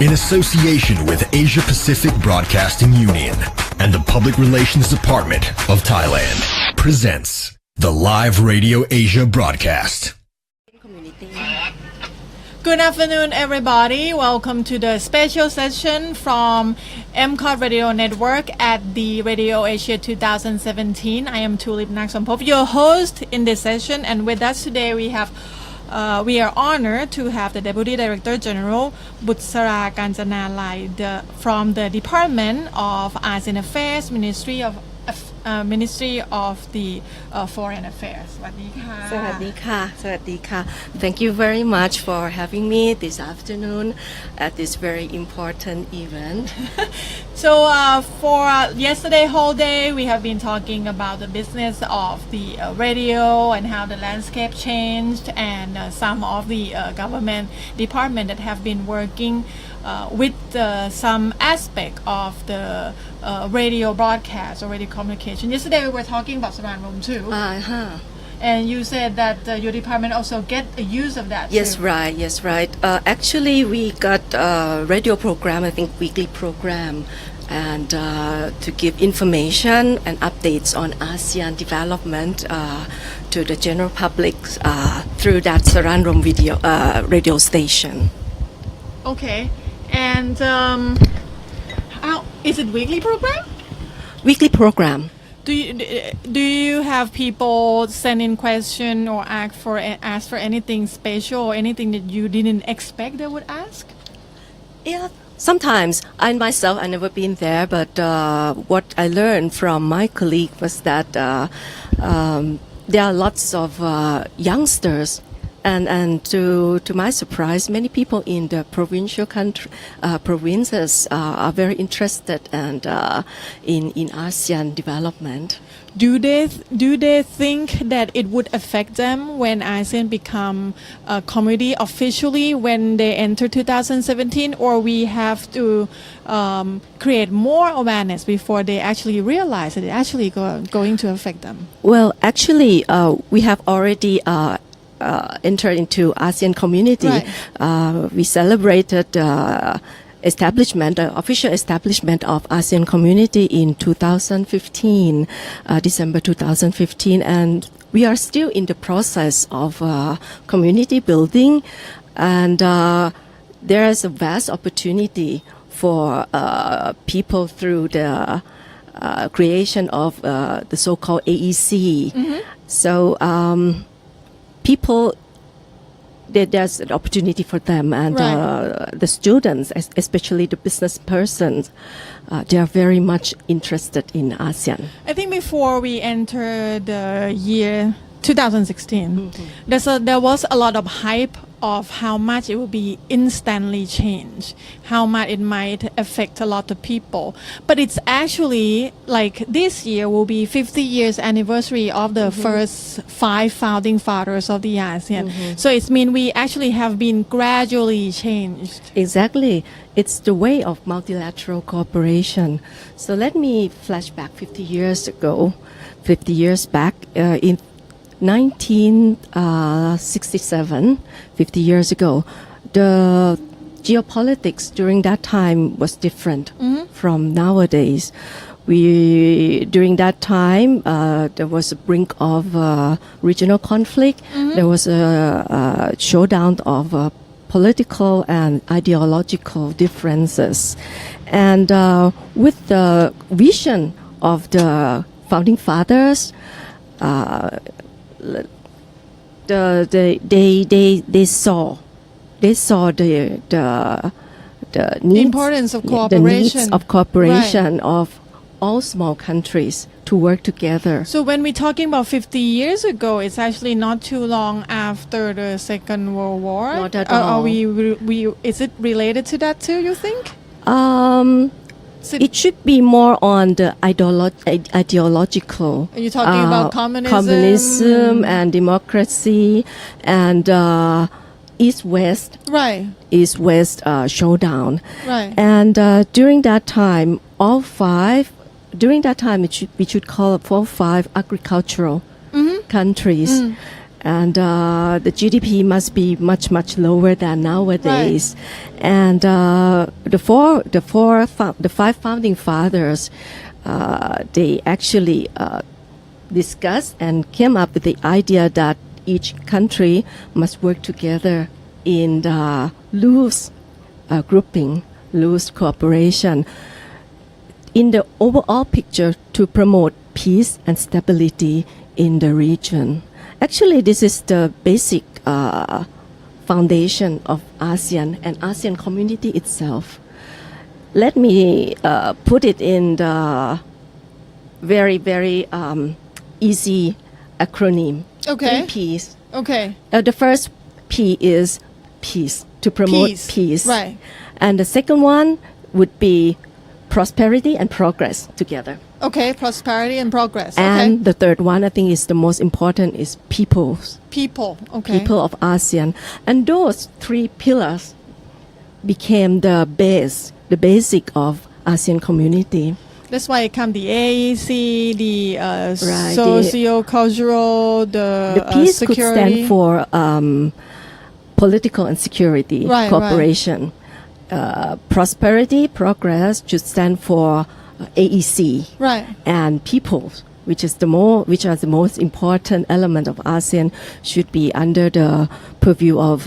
in association with Asia Pacific Broadcasting Union and the Public Relations Department of Thailand, presents the Live Radio Asia broadcast. Good afternoon, everybody. Welcome to the special session from MCOT Radio Network at the Radio Asia 2017. I am Tulip Naksompop, your host in this session, and with us today we are honored to have the Deputy Director General Butsara Kanchanalai from the Department of ASEAN Affairs, Ministry of the Foreign Affairs. สวัสดีค่ะ สวัสดีค่ะ สวัสดีค่ะ Thank you very much for having me this afternoon at this very important event. So for yesterday whole day, we have been talking about the business of the radio and how the landscape changed, and some of the government department that have been working with some aspect of the radio broadcast or radio communication. Yesterday we were talking about Saran Room too. And you said that your department also get a use of that. Yes, too. right. Yes, right. Actually, we got a radio program, I think weekly program, and to give information and updates on ASEAN development to the general public through that Saran Room radio station. Okay. And is it weekly program? Weekly program. Do you have people send in question or ask for anything special or anything that you didn't expect they would ask? Yeah, sometimes. I myself, I never been there, but what I learned from my colleague was that there are lots of youngsters. And to my surprise, many people in the provinces are very interested and in ASEAN development. Do they think that it would affect them when ASEAN become a community officially when they enter 2017, or we have to create more awareness before they actually realize that it's actually going to affect them? Well, actually, we have already entered into ASEAN community. Right. We celebrated official establishment of ASEAN community in 2015, December 2015, and we are still in the process of community building, and there is a vast opportunity for people through the creation of the so-called AEC. Mm-hmm. So people, there's an opportunity for them, and right. The students, especially the business persons, they are very much interested in ASEAN. I think before we enter the year 2016, there was a lot of hype of how much it will be instantly changed, how much it might affect a lot of people. But it's actually like this year will be 50 years anniversary of the first 5 founding fathers of the ASEAN. So it's mean we actually have been gradually changed. Exactly. It's the way of multilateral cooperation. So let me flash back 50 years back in 1967, 50 years ago, the geopolitics during that time was different from nowadays. During that time, there was a brink of regional conflict. There was a showdown of political and ideological differences. And with the vision of the founding fathers, they saw the needs, importance of cooperation, the needs of cooperation right. of all small countries to work together. So when we're talking about 50 years ago, it's actually not too long after the Second World War. Not at all. Is it related to that too, you think? It should be more on the ideological. Are you talking about communism and democracy and East-West? Right. East-West showdown. Right. And during that time, we should call it 4 or 5 agricultural countries. and the GDP must be much lower than nowadays. And the five founding fathers, they actually discussed and came up with the idea that each country must work together in the loose grouping, loose cooperation, in the overall picture to promote peace and stability in the region. Actually, this is the basic foundation of ASEAN and ASEAN community itself. Let me put it in the very easy acronym. Okay. 3 Ps. Okay. The first P is peace, to promote peace. Right. And the second one would be prosperity and progress together. Okay, prosperity and progress. And the third one, I think, is the most important, is people. People. Okay. People of ASEAN. And those 3 pillars became the basic of ASEAN community. That's why it comes the AEC, the Right, socio-cultural, The peace security. could stand for political and security cooperation. Prosperity, progress should stand for AEC. Right. And people, which are the most important element of ASEAN, should be under the purview of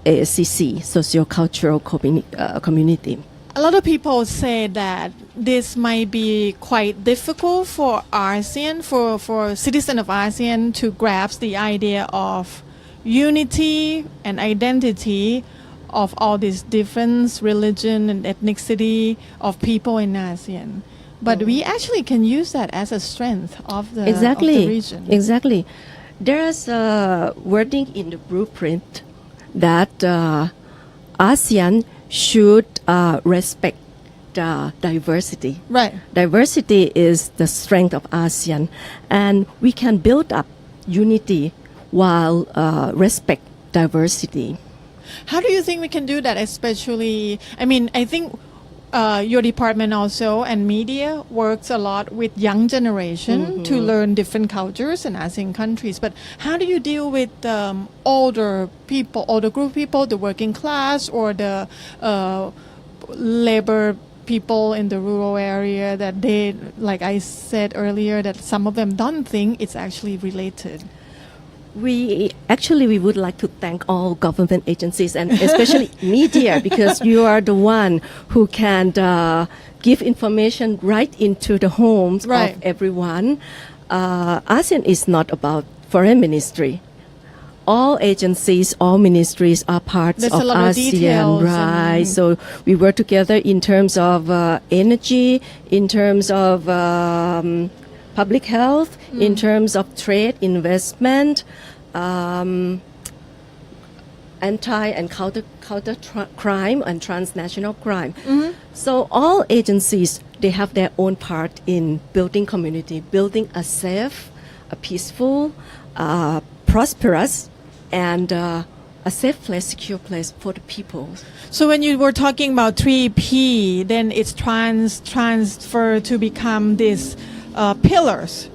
ASCC, socio-cultural community. A lot of people say that this might be quite difficult for ASEAN, for citizens of ASEAN to grasp the idea of unity and identity of all these different religion and ethnicity of people in ASEAN. But we actually can use that as a strength of the region. Exactly. There's a wording in the blueprint that ASEAN should respect diversity. Right. Diversity is the strength of ASEAN, and we can build up unity while respect diversity. How do you think we can do that, especially, I think your department also and media works a lot with young generation to learn different cultures in ASEAN countries. But how do you deal with older group of people, the working class or the labor people in the rural area that they, like I said earlier, that some of them don't think it's actually related? We would like to thank all government agencies and especially media, because you are the one who can give information right into the homes of everyone. ASEAN is not about foreign ministry. All agencies, all ministries are parts of ASEAN, right? So we work together in terms of energy, in terms of public health, in terms of trade, investment, anti and counter crime and transnational crime. So all agencies, they have their own part in building community, building a safe, a peaceful, prosperous, and a safe place, secure place for the people. So when you were talking about 3P, then it's transfer to become these pillars.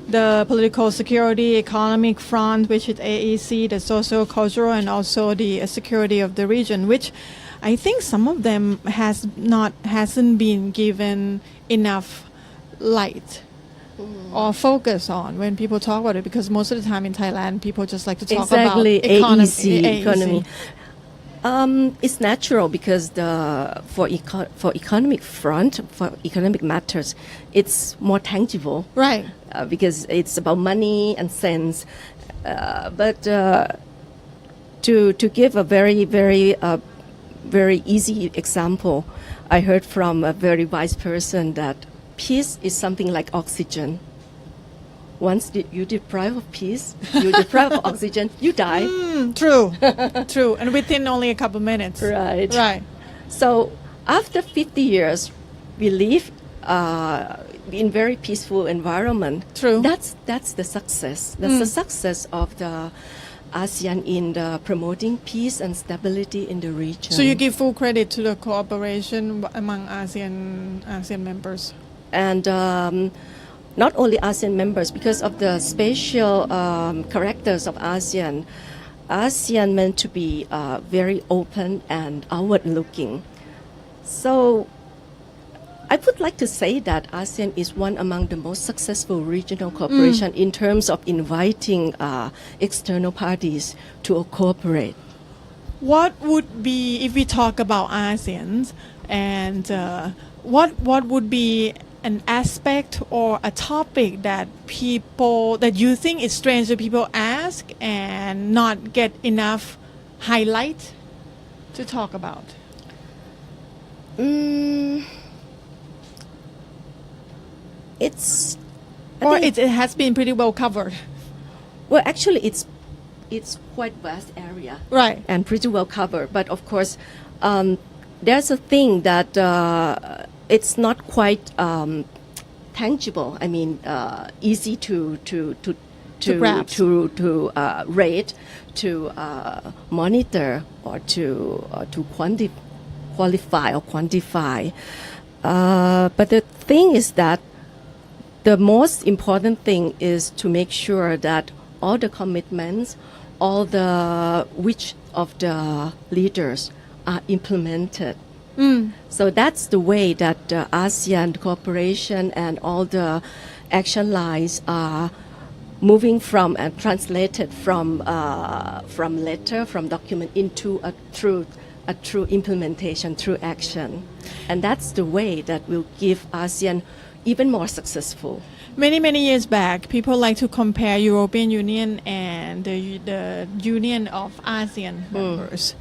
The political security, economic front, which is AEC, the socio-cultural, and also the security of the region, which I think some of them hasn't been given enough light or focus on when people talk about it, because most of the time in Thailand people just like to talk about economy. It's natural because for economic front, for economic matters, it's more tangible, right? Because it's about money and cents. But to give a very easy example, I heard from a very wise person that peace is something like oxygen. Once you deprive of peace, you deprive of oxygen, you die. True, true. And within only a couple minutes. Right. Right. So after 50 years, we live in very peaceful environment. True. That's the success. That's the success of the ASEAN in the promoting peace and stability in the region. So you give full credit to the cooperation among ASEAN members. And not only ASEAN members, because of the special characters of ASEAN. ASEAN meant to be very open and outward-looking. So I would like to say that ASEAN is one among the most successful regional cooperation in terms of inviting external parties to cooperate. What would be, if we talk about ASEAN, and what would be an aspect or a topic that you think is strange that people ask and not get enough highlight to talk about? It has been pretty well covered. Well, actually, it's quite vast area, right, and pretty well covered. But of course, there's a thing that it's not quite tangible. I mean, easy to grasp, to rate, to monitor, or to qualify or quantify. But the thing is that the most important thing is to make sure that all the commitments, all the wish of the leaders are implemented. So that's the way that ASEAN cooperation and all the action lines are moving from and translated from letter, from document into a true implementation through action. And that's the way that will give ASEAN even more successful. Many years back, people like to compare European Union and the Union of ASEAN members.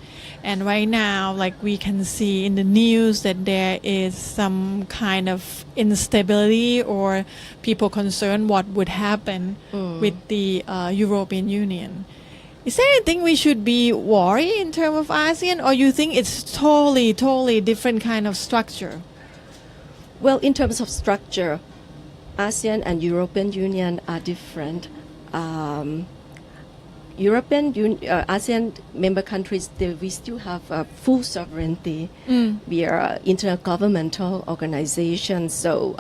And right now, like we can see in the news that there is some kind of instability or people concerned what would happen with the European Union. Is there anything we should be worried in terms of ASEAN, or you think it's totally different kind of structure? Well, in terms of structure, ASEAN and European Union are different. ASEAN member countries, we still have full sovereignty. We are an intergovernmental organization. So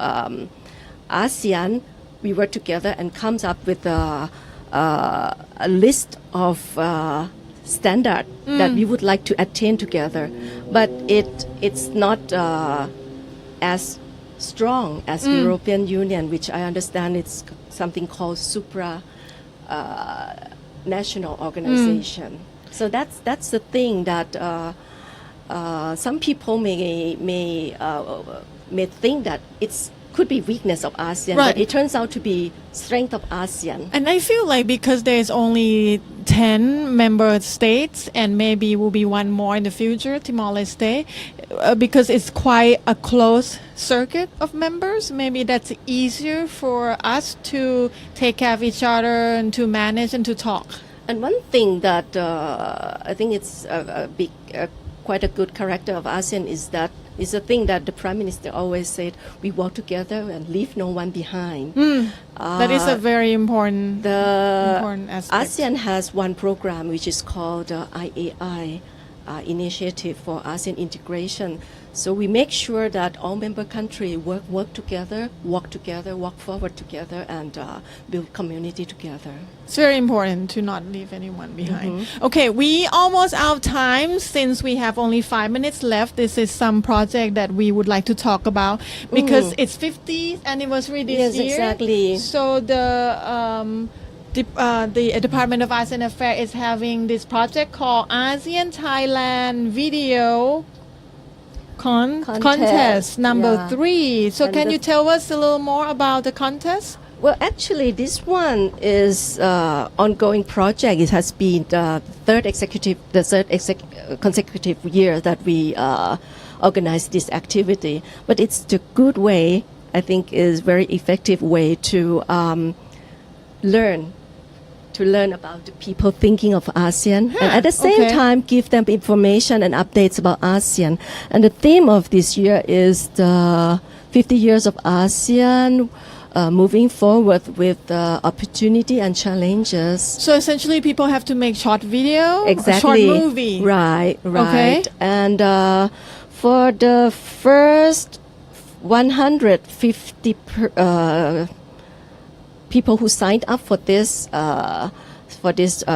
ASEAN, we work together and comes up with a list of standards that we would like to attain together. But it's not as strong as European Union, which I understand it's something called national organization. So that's the thing that some people may think that it's could be weakness of ASEAN, right, but it turns out to be strength of ASEAN. And I feel like because there's only 10 member states and maybe will be one more in the future, Timor-Leste, because it's quite a close circuit of members, maybe that's easier for us to take care of each other and to manage and to talk. And one thing that I think it's quite a good character of ASEAN is that is a thing that the Prime Minister always said, we work together and leave no one behind. That is a very important aspect. ASEAN has one program which is called IAI, Initiative for ASEAN Integration. So we make sure that all member countries work together, walk forward together, and build community together. It's very important to not leave anyone behind. Okay, we almost out of time since we have only 5 minutes left. This is some project that we would like to talk about because it's 50th anniversary this year. Yes, exactly. So the Department of ASEAN Affairs is having this project called ASEAN Thailand Video Contest number 3. So can you tell us a little more about the contest? Well, actually, this one is ongoing project. It has been the third consecutive year that we organize this activity. But it's the good way, I think, is very effective way to learn about the people thinking of ASEAN, and at the same time give them information and updates about ASEAN. And the theme of this year is the 50 years of ASEAN, moving forward with opportunity and challenges. So essentially people have to make short video, exactly, a short movie. Right. Okay. And for the first 150 people who signed up for this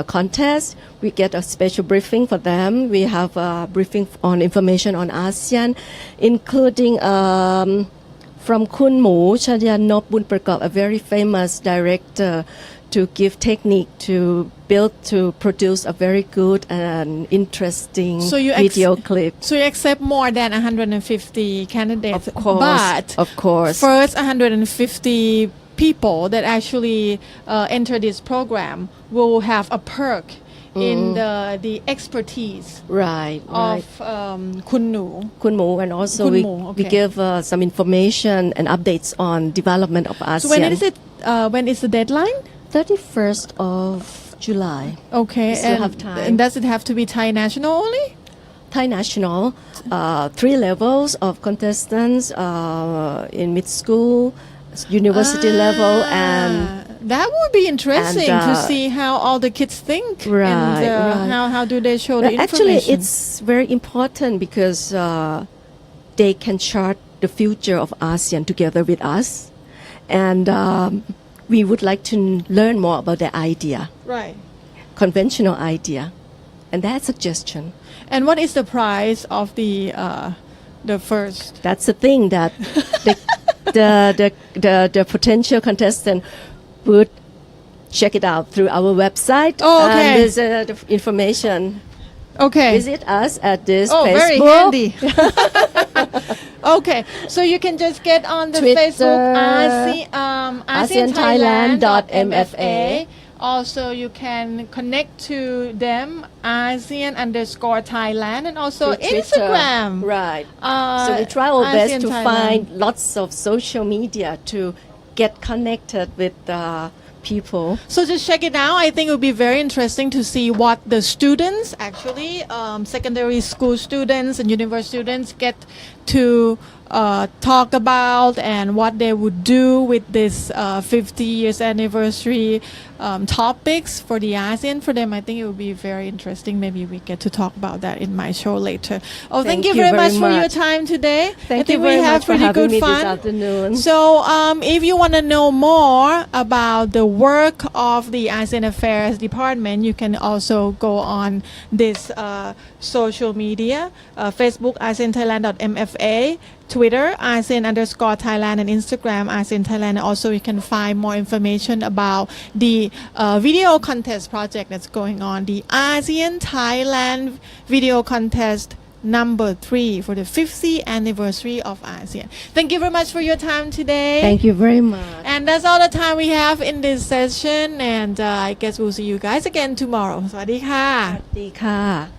contest, we get a special briefing for them. We have a briefing on information on ASEAN, including from Kun Mu Chayanop Bunprakop, a very famous director, to give technique to produce a very good and interesting video clip. So you accept more than 150 candidates. Of course, but of course. First 150 people that actually enter this program will have a perk in the expertise right of Kun Mu, and also Kun we, Mu, okay. we give some information and updates on development of ASEAN. So when is the deadline? 31st of July. Okay, We still have time. and does it have to be Thai national only? Thai national, 3 levels of contestants in mid school, university level, and that would be interesting and, to see how all the kids think Right, and right. how do they show the information. actually it's very important because they can chart the future of ASEAN together with us, and we would like to learn more about their idea, right. conventional idea, and their suggestion. And what is the price of the first? That's the thing that the potential contestant would check it out through our website. Oh, okay. And there's the information. Okay. Visit us at this very Facebook. handy. Okay, so you can just get on the Twitter, Facebook ASEANThailand.mfa. Also, you can connect to them ASEAN_Thailand, and also Through Twitter. Instagram. Right. So we try our best ASEAN to Thailand. find lots of social media to get connected with people. So just check it out. I think it would be very interesting to see what the students, actually, secondary school students and university students, get to talk about, and what they would do with this 50 years anniversary topics for the ASEAN. For them, I think it would be very interesting. Maybe we get to talk about that in my show later. Oh, thank you very much for your time today. Thank I think you very we have much for pretty having good me fun this afternoon. So if you want to know more about the work of the ASEAN Affairs Department, you can also go on this social media, Facebook ASEANThailand.mfa, Twitter ASEAN_Thailand, and Instagram ASEAN Thailand. Also, you can find more information about the video contest project that's going on, the ASEAN Thailand Video Contest number 3 for the 50th anniversary of ASEAN. Thank you very much for your time today. Thank you very much. And that's all the time we have in this session, and I guess we'll see you guys again tomorrow. สวัสดีค่ะ สวัสดีค่ะ